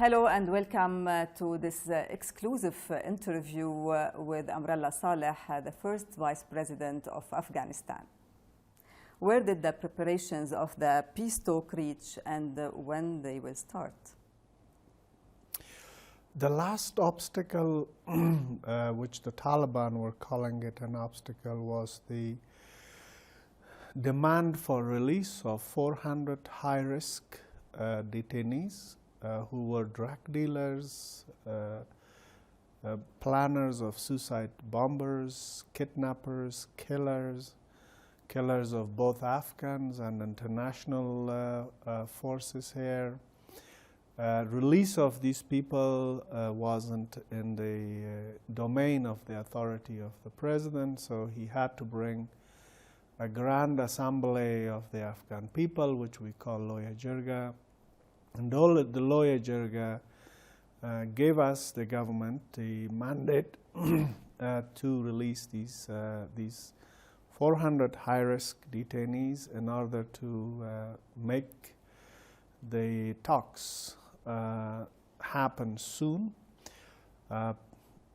Hello and welcome to this exclusive interview with Amrullah Saleh, the first Vice President of Afghanistan. Where did the preparations of the peace talk reach and when they will start? The last obstacle, which the Taliban were calling it an obstacle, was the demand for release of 400 high-risk detainees who were drug dealers, planners of suicide bombers, kidnappers, killers of both Afghans and international forces here. Release of these people wasn't in the domain of the authority of the president, so he had to bring a grand assembly of the Afghan people, which we call Loya Jirga. And all the Loya Jirga gave us, the government, the mandate to release these 400 high-risk detainees in order to make the talks happen soon.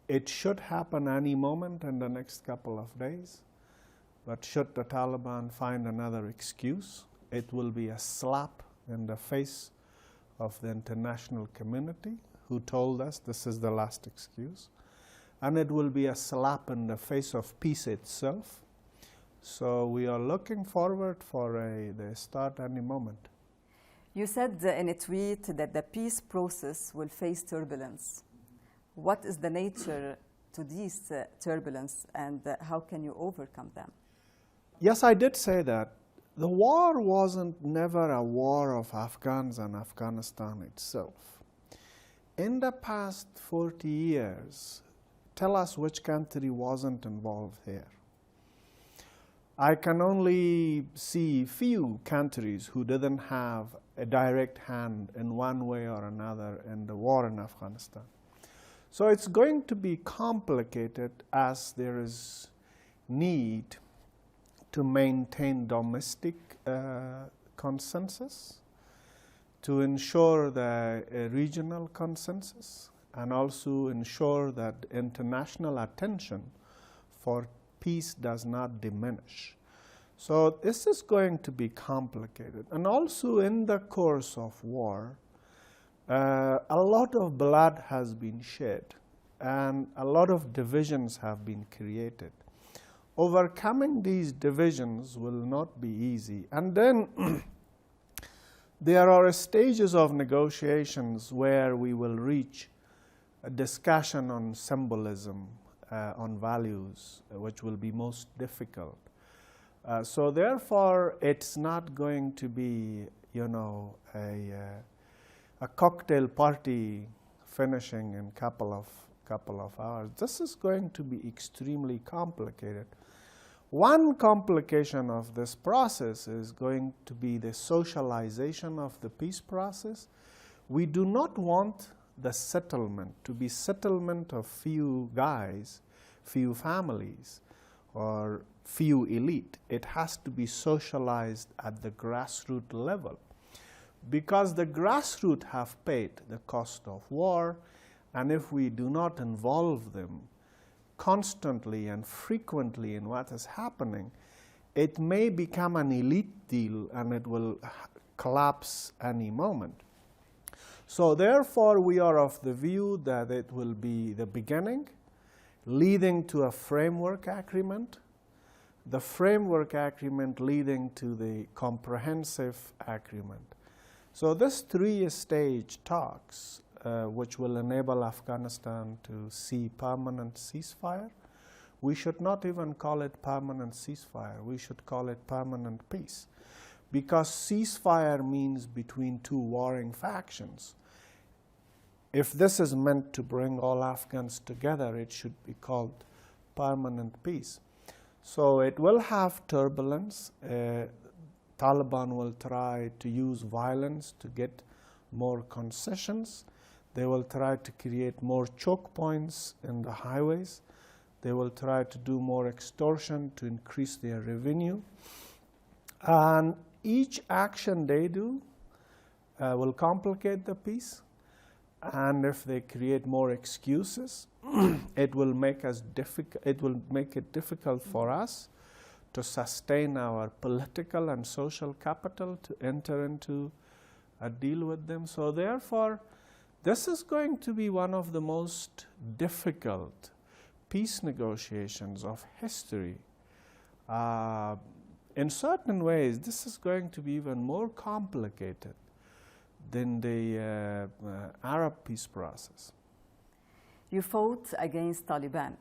It should happen any moment in the next couple of days, but should the Taliban find another excuse, it will be a slap in the face of the international community who told us this is the last excuse, and it will be a slap in the face of peace itself. So we are looking forward for the start any moment. You said in a tweet that the peace process will face turbulence. What is the nature to these turbulence and how can you overcome them? Yes, I did say that. The war wasn't never a war of Afghans and Afghanistan itself. In the past 40 years, tell us which country wasn't involved here. I can only see few countries who didn't have a direct hand in one way or another in the war in Afghanistan. So it's going to be complicated as there is need to maintain domestic consensus, to ensure the regional consensus, and also ensure that international attention for peace does not diminish. So this is going to be complicated. And also in the course of war, a lot of blood has been shed and a lot of divisions have been created. Overcoming these divisions will not be easy. And then there are stages of negotiations where we will reach a discussion on symbolism, on values, which will be most difficult. So therefore, it's not going to be, you know, a cocktail party finishing in couple of hours. This is going to be extremely complicated. One complication of this process is going to be the socialization of the peace process. We do not want the settlement to be settlement of few guys, few families, or few elite. It has to be socialized at the grassroots level, because the grassroots have paid the cost of war, and if we do not involve them constantly and frequently in what is happening, it may become an elite deal and it will collapse any moment. So therefore, we are of the view that it will be the beginning leading to a framework agreement, the framework agreement leading to the comprehensive agreement. So this three-stage talks, which will enable Afghanistan to see permanent ceasefire. We should not even call it permanent ceasefire. We should call it permanent peace, because ceasefire means between two warring factions. If this is meant to bring all Afghans together, it should be called permanent peace. So it will have turbulence. Taliban will try to use violence to get more concessions. They will try to create more choke points in the highways. They will try to do more extortion to increase their revenue. And each action they do will complicate the peace. And if they create more excuses, it will make it difficult for us to sustain our political and social capital to enter into a deal with them. So therefore, this is going to be one of the most difficult peace negotiations of history. In certain ways, this is going to be even more complicated than the Arab peace process. You fought against Taliban,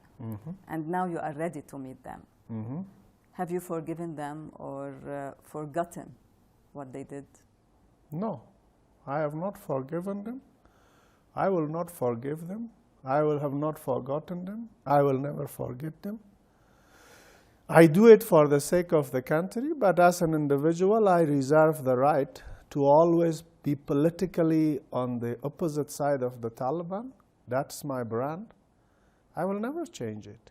and now you are ready to meet them. Have you forgiven them or forgotten what they did? No, I have not forgiven them. I will not forgive them. I will have not forgotten them. I will never forget them. I do it for the sake of the country, but as an individual, I reserve the right to always be politically on the opposite side of the Taliban. That's my brand. I will never change it.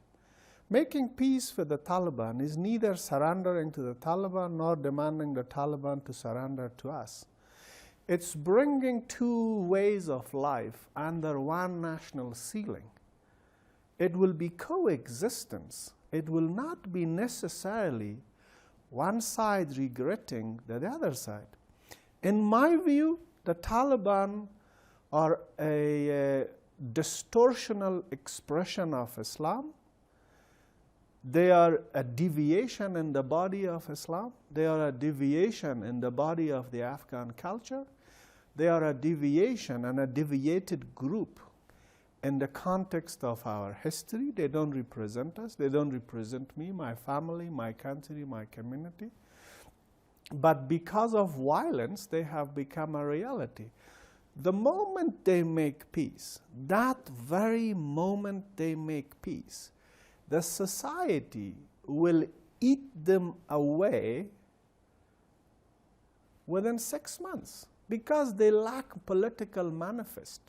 Making peace with the Taliban is neither surrendering to the Taliban nor demanding the Taliban to surrender to us. It's bringing two ways of life under one national ceiling. It will be coexistence. It will not be necessarily one side regretting the other side. In my view, the Taliban are a distortional expression of Islam. They are a deviation in the body of Islam. They are a deviation in the body of the Afghan culture. They are a deviation and a deviated group in the context of our history. They don't represent us. They don't represent me, my family, my country, my community. But because of violence, they have become a reality. The moment they make peace, that very moment they make peace, the society will eat them away within 6 months because they lack political manifest.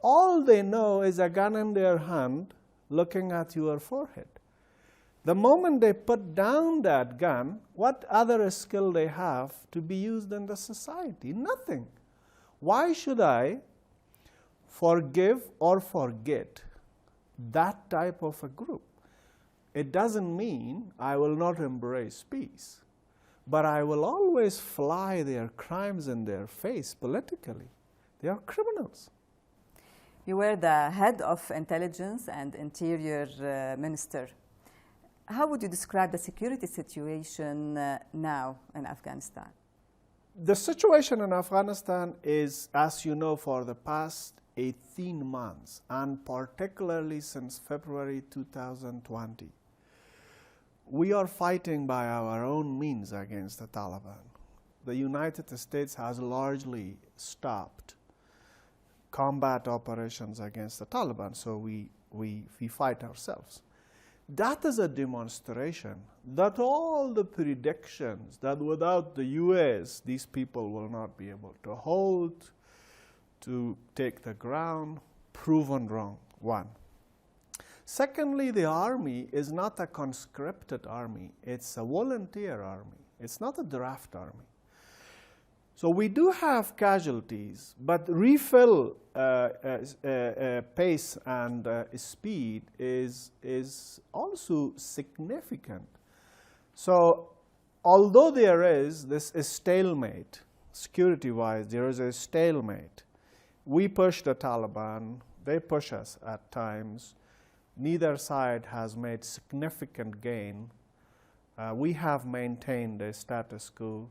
All they know is a gun in their hand looking at your forehead. The moment they put down that gun, what other skill they have to be used in the society? Nothing. Why should I forgive or forget that type of a group? It doesn't mean I will not embrace peace, but I will always fly their crimes in their face politically. They are criminals. You were the head of intelligence and interior minister. How would you describe the security situation now in Afghanistan? The situation in Afghanistan is, as you know, for the past 18 months, and particularly since February 2020, we are fighting by our own means against the Taliban. The United States has largely stopped combat operations against the Taliban, so we fight ourselves. That is a demonstration that all the predictions that without the U.S. these people will not be able to hold, to take the ground, proven wrong, one. Secondly, the army is not a conscripted army. It's a volunteer army. It's not a draft army. So we do have casualties, but refill pace and speed is also significant. So although there is this stalemate, security-wise, there is a stalemate. We push the Taliban, they push us at times. Neither side has made significant gain. We have maintained a status quo.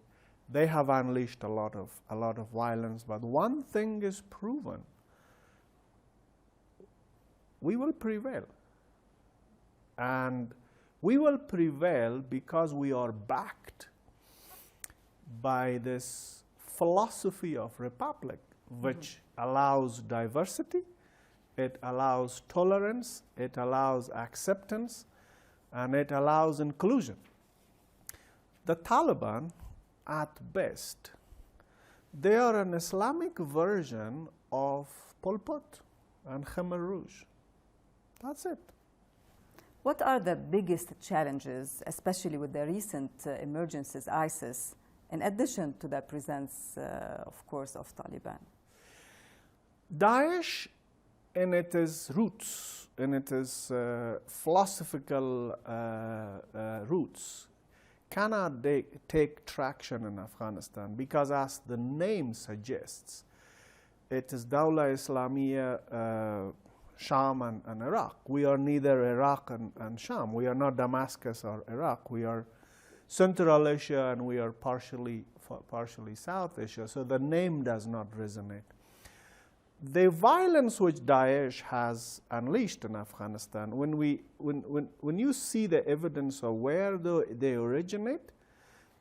They have unleashed a lot of violence, but one thing is proven: we will prevail, and we will prevail because we are backed by this philosophy of republic, which allows diversity, it allows tolerance, it allows acceptance, and it allows inclusion. The Taliban, at best, they are an Islamic version of Pol Pot and Khmer Rouge. That's it. What are the biggest challenges, especially with the recent emergences, ISIS, in addition to the presence, of course, of Taliban? Daesh, in its roots, in its philosophical roots, cannot take traction in Afghanistan because, as the name suggests, it is Dawla Islamiyya, Sham and Iraq. We are neither Iraq and Sham. We are not Damascus or Iraq. We are Central Asia, and we are partially South Asia. So the name does not resonate. The violence which Daesh has unleashed in Afghanistan, when you see the evidence of where they originate,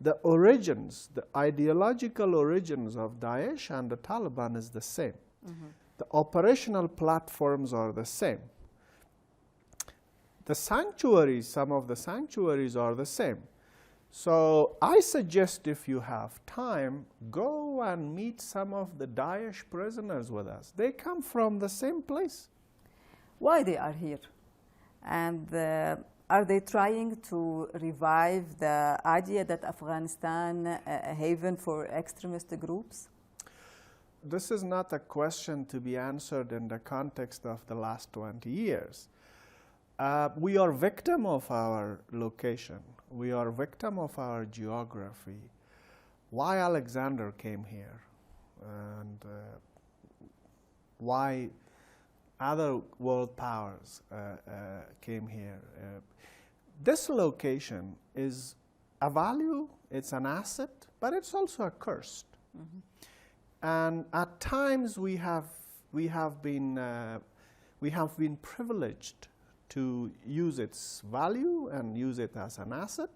the origins, the ideological origins of Daesh and the Taliban is the same. Mm-hmm. The operational platforms are the same. The sanctuaries, some of the sanctuaries are the same. So I suggest, if you have time, go and meet some of the Daesh prisoners with us. They come from the same place. Why they are here? And are they trying to revive the idea that Afghanistan a haven for extremist groups? This is not a question to be answered in the context of the last 20 years. We are victim of our location. We are victim of our geography. Why Alexander came here, and why other world powers came here. This location is a value, it's an asset, but it's also a curse. Mm-hmm. And at times we have been privileged to use its value and use it as an asset,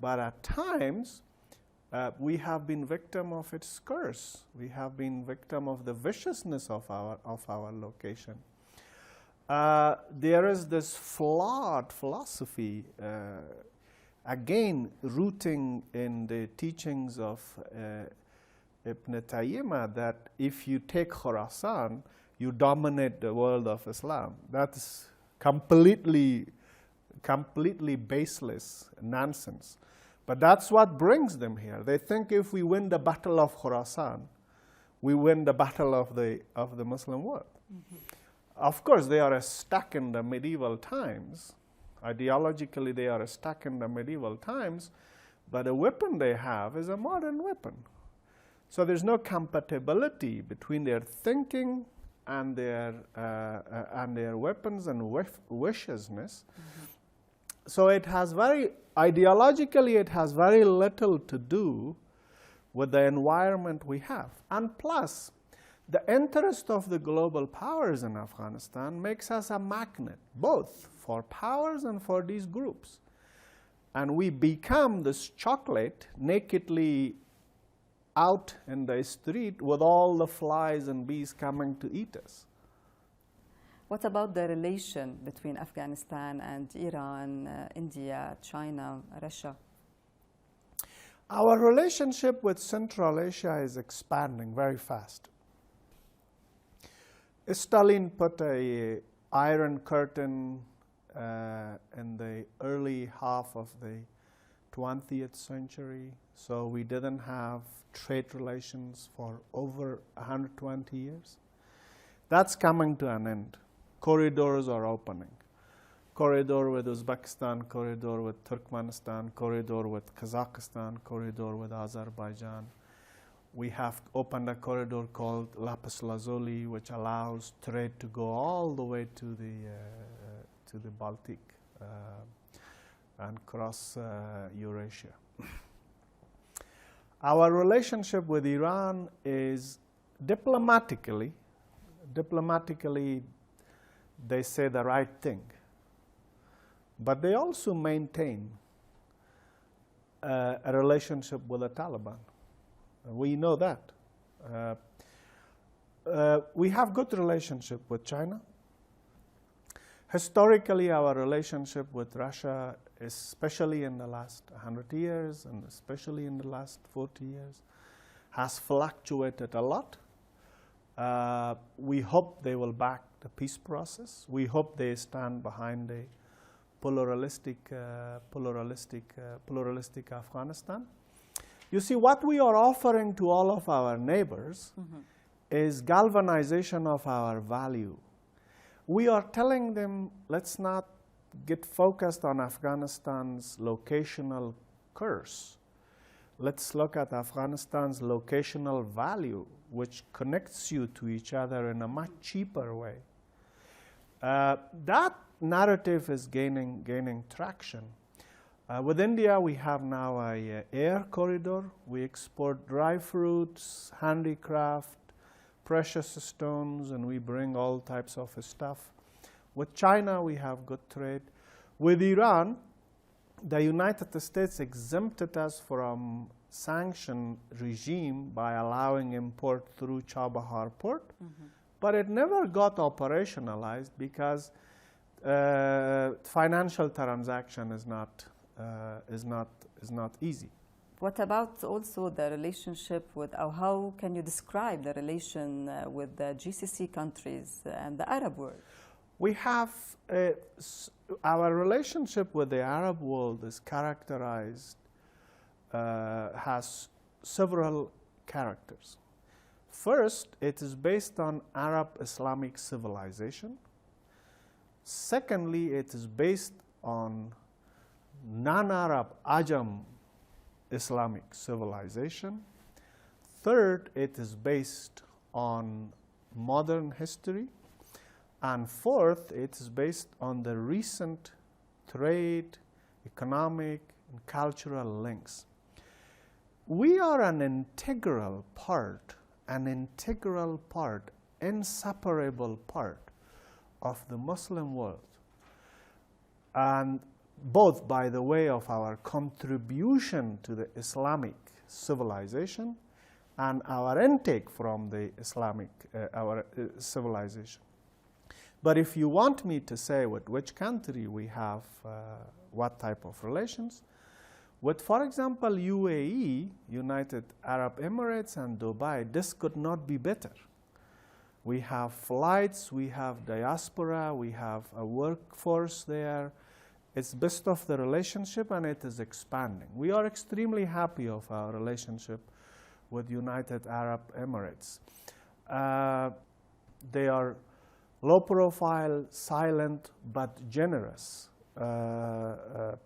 but at times we have been victim of its curse. We have been victim of the viciousness of our location. There is this flawed philosophy, again rooting in the teachings of Ibn Taymiyyah, that if you take Khorasan, you dominate the world of Islam. That's completely baseless nonsense. But that's what brings them here. They think if we win the battle of Khorasan, we win the battle of the Muslim world. Mm-hmm. Of course, they are stuck in the medieval times. Ideologically, they are stuck in the medieval times, but the weapon they have is a modern weapon. So there's no compatibility between their thinking and their weapons and viciousness. Mm-hmm. So it has ideologically, it has very little to do with the environment we have. And plus, the interest of the global powers in Afghanistan makes us a magnet, both for powers and for these groups. And we become this chocolate nakedly out in the street with all the flies and bees coming to eat us. What about the relation between Afghanistan and Iran, India, China, Russia? Our relationship with Central Asia is expanding very fast. Stalin put an iron curtain in the early half of the 20th century, so we didn't have trade relations for over 120 years. That's coming to an end. Corridors are opening. Corridor with Uzbekistan, corridor with Turkmenistan, corridor with Kazakhstan, corridor with Azerbaijan. We have opened a corridor called Lapis Lazuli, which allows trade to go all the way to the Baltic and cross Eurasia. Our relationship with Iran is diplomatically, they say the right thing, but they also maintain a relationship with the Taliban. We know that. We have good relationship with China. Historically, our relationship with Russia, especially in the last 100 years and especially in the last 40 years, has fluctuated a lot. We hope they will back the peace process. We hope they stand behind a pluralistic Afghanistan. You see, what we are offering to all of our neighbors is galvanization of our value. We are telling them, let's not get focused on Afghanistan's locational curse. Let's look at Afghanistan's locational value, which connects you to each other in a much cheaper way. That narrative is gaining traction. With India, we have now an air corridor. We export dry fruits, handicraft, precious stones, and we bring all types of stuff. With China, we have good trade. With Iran, the United States exempted us from sanction regime by allowing import through Chabahar port, but it never got operationalized because financial transaction is not easy. What about also the relationship with, or how can you describe the relation with the GCC countries and the Arab world? We have, our relationship with the Arab world is characterized, has several characters. First, it is based on Arab Islamic civilization. Secondly, it is based on non-Arab Ajam Islamic civilization. Third, it is based on modern history. And fourth, it is based on the recent trade, economic, and cultural links. We are an integral part, inseparable part of the Muslim world. And both by the way of our contribution to the Islamic civilization and our intake from the Islamic civilization. But if you want me to say with which country we have what type of relations, with, for example, UAE, United Arab Emirates, and Dubai, this could not be better. We have flights, we have diaspora, we have a workforce there. It's best of the relationship, and it is expanding. We are extremely happy of our relationship with United Arab Emirates. They are low profile, silent, but generous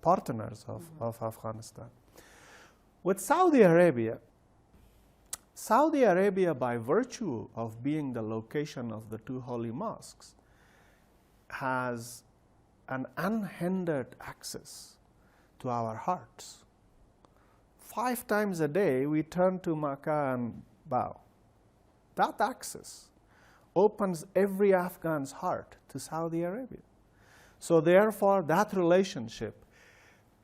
partners of Afghanistan. With Saudi Arabia, by virtue of being the location of the two holy mosques, has an unhindered access to our hearts. 5 times a day, we turn to Makkah and bow. That access opens every Afghan's heart to Saudi Arabia. So therefore, that relationship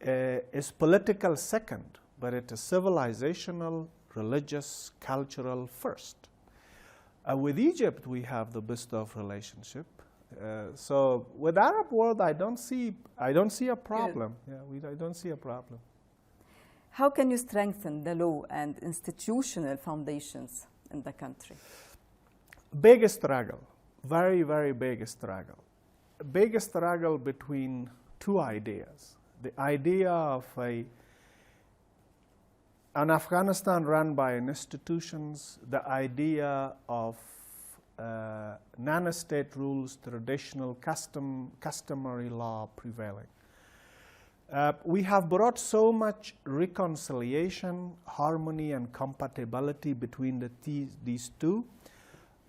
is political second, but it is civilizational, religious, cultural first. With Egypt, we have the best of relationship. So with Arab world, I don't see a problem. Yeah, I don't see a problem. How can you strengthen the law and institutional foundations in the country? Big struggle, very, very big struggle. Big struggle between two ideas. The idea of an Afghanistan run by institutions, the idea of non-state rules, traditional customary law prevailing. We have brought so much reconciliation, harmony, and compatibility between these two.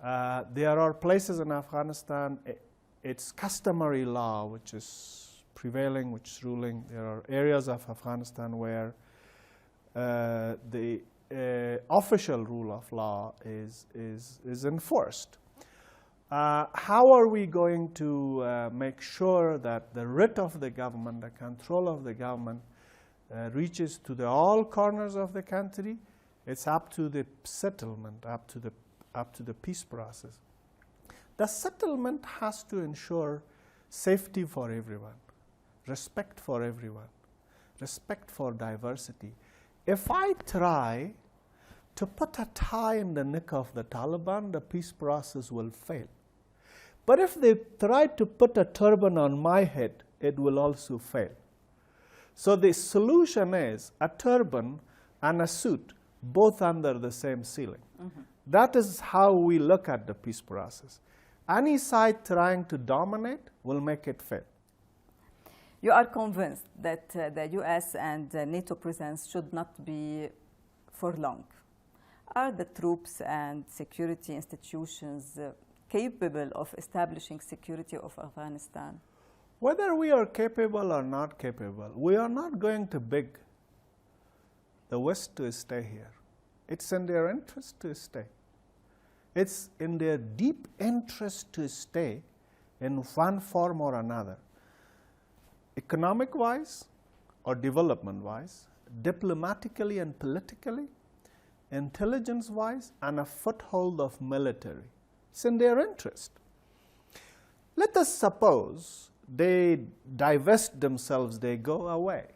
There are places in Afghanistan, it's customary law which is prevailing, which is ruling. There are areas of Afghanistan where the official rule of law is enforced. How are we going to make sure that the writ of the government, the control of the government, reaches to all corners of the country? It's up to the settlement, up to the peace process. The settlement has to ensure safety for everyone, respect for everyone, respect for diversity. If I try to put a tie in the neck of the Taliban, the peace process will fail. But if they try to put a turban on my head, it will also fail. So the solution is a turban and a suit, both under the same ceiling. That is how we look at the peace process. Any side trying to dominate will make it fail. You are convinced that the US and NATO presence should not be for long. Are the troops and security institutions capable of establishing security of Afghanistan? Whether we are capable or not capable, we are not going to beg the West to stay here. It's in their interest to stay. It's in their deep interest to stay in one form or another, economic-wise or development-wise, diplomatically and politically, intelligence-wise, and a foothold of military. It's in their interest. Let us suppose they divest themselves, they go away.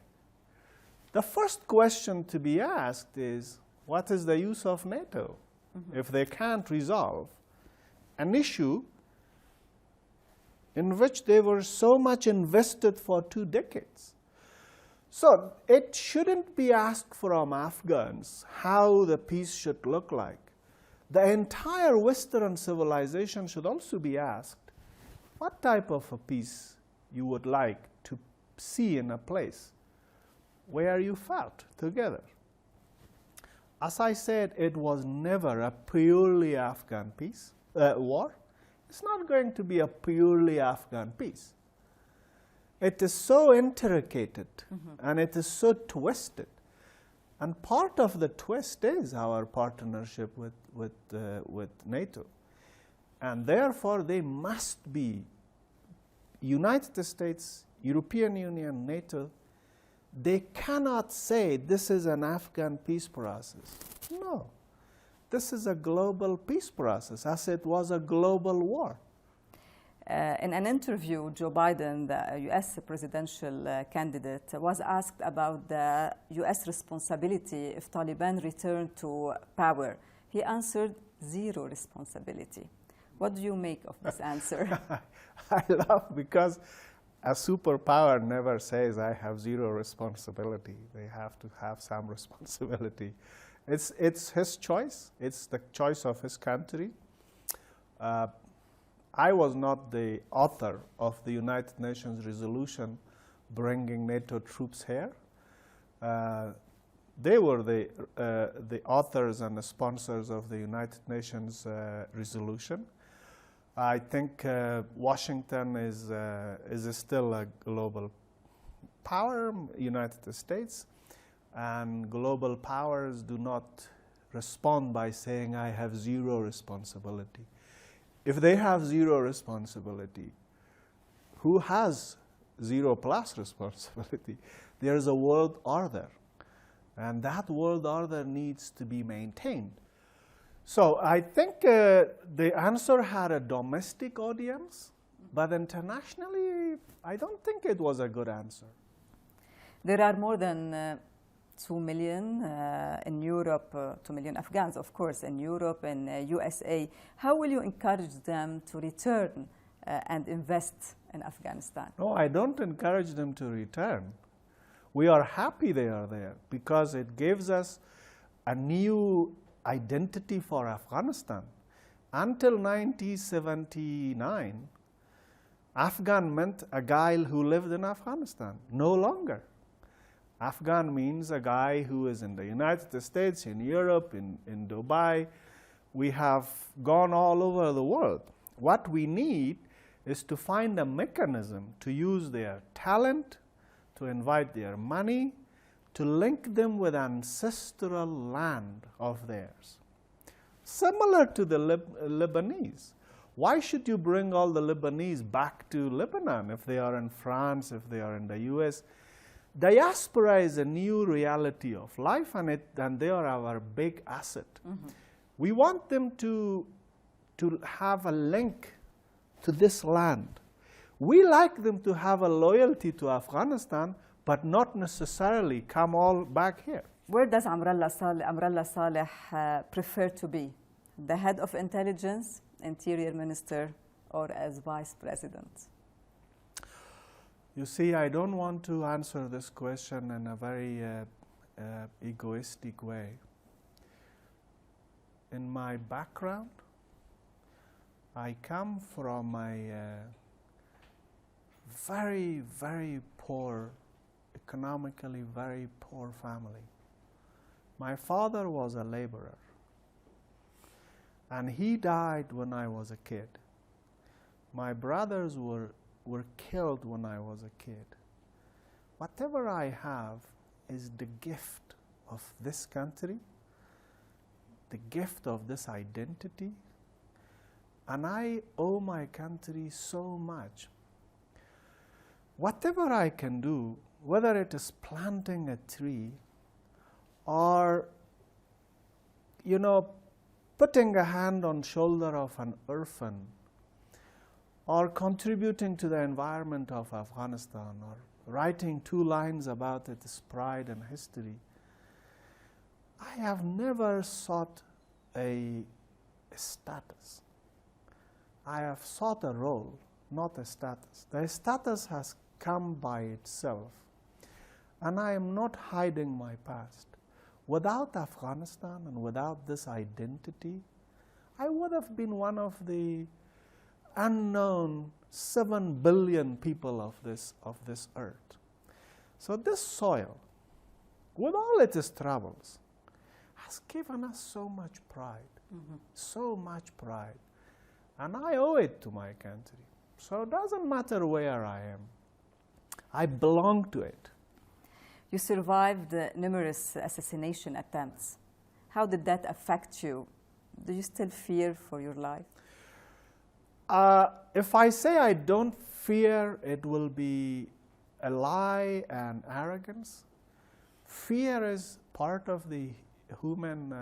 The first question to be asked is, what is the use of NATO if they can't resolve an issue in which they were so much invested for 2 decades? So it shouldn't be asked from Afghans how the peace should look like. The entire Western civilization should also be asked what type of a peace you would like to see in a place where you fought together. As I said, it was never a purely Afghan peace war. It's not going to be a purely Afghan peace. It is so intricate and it is so twisted. And part of the twist is our partnership with NATO. And therefore, they must be United States, European Union, NATO. They cannot say this is an Afghan peace process. No. This is a global peace process, as it was a global war. In an interview, Joe Biden, the U.S. presidential candidate, was asked about the U.S. responsibility if Taliban returned to power. He answered, zero responsibility. What do you make of this answer? I laugh because a superpower never says, I have zero responsibility. They have to have some responsibility. It's his choice. It's the choice of his country. I was not the author of the United Nations resolution bringing NATO troops here. They were the authors and the sponsors of the United Nations resolution. I think Washington is still a global power, United States, and global powers do not respond by saying, I have zero responsibility. If they have zero responsibility, who has zero plus responsibility? There is a world order, and that world order needs to be maintained. So I think the answer had a domestic audience, but internationally, I don't think it was a good answer. There are more than 2 million in Europe, 2 million Afghans, of course, in Europe and USA. How will you encourage them to return and invest in Afghanistan? No, I don't encourage them to return. We are happy they are there because it gives us a new identity for Afghanistan. Until 1979, Afghan meant a guy who lived in Afghanistan. No longer. Afghan means a guy who is in the United States, in Europe, in Dubai. We have gone all over the world. What we need is to find a mechanism to use their talent, to invite their money, to link them with ancestral land of theirs. Similar to the Lebanese. Why should you bring all the Lebanese back to Lebanon if they are in France, if they are in the US? Diaspora is a new reality of life, and they are our big asset. We want them to have a link to this land. We like them to have a loyalty to Afghanistan, but not necessarily come all back here. Where does Amrallah Saleh prefer to be? The head of intelligence, interior minister, or as vice president? You see, I don't want to answer this question in a very egoistic way. in my background, I come from a very, very poor, economically very poor family. My father was a laborer, and he died when I was a kid. My brothers were killed when I was a kid. Whatever I have is the gift of this country, the gift of this identity, and I owe my country so much. Whatever I can do, whether it is planting a tree or, putting a hand on shoulder of an orphan, or contributing to the environment of Afghanistan, or writing 2 lines about its pride and history, I have never sought a status. I have sought a role, not a status. The status has come by itself, and I am not hiding my past. Without Afghanistan and without this identity, I would have been one of the unknown 7 billion people of this earth. So this soil, with all its troubles, has given us so much pride, so much pride. And I owe it to my country. So it doesn't matter where I am. I belong to it. You survived numerous assassination attempts. How did that affect you? Do you still fear for your life? If I say I don't fear, it will be a lie and arrogance. Fear is part of the human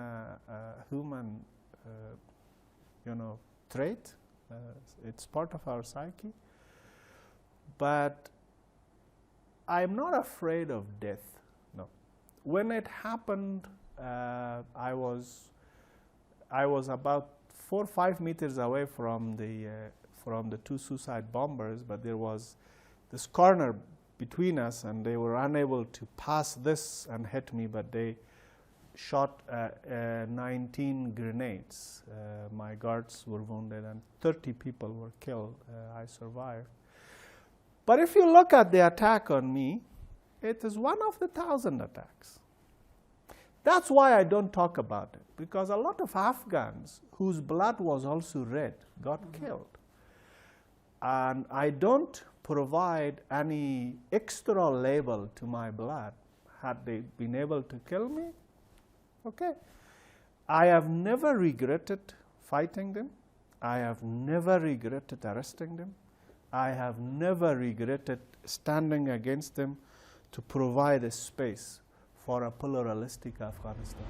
trait. It's part of our psyche. But I'm not afraid of death. No. When it happened, I was about 4 or 5 meters away from the 2 suicide bombers, but there was this corner between us, and they were unable to pass this and hit me, but they shot 19 grenades. My guards were wounded, and 30 people were killed. I survived. But if you look at the attack on me, it is one of the 1,000 attacks. That's why I don't talk about it, because a lot of Afghans whose blood was also red got killed. And I don't provide any extra label to my blood. Had they been able to kill me, okay. I have never regretted fighting them. I have never regretted arresting them. I have never regretted standing against them to provide a space for a pluralistic Afghanistan.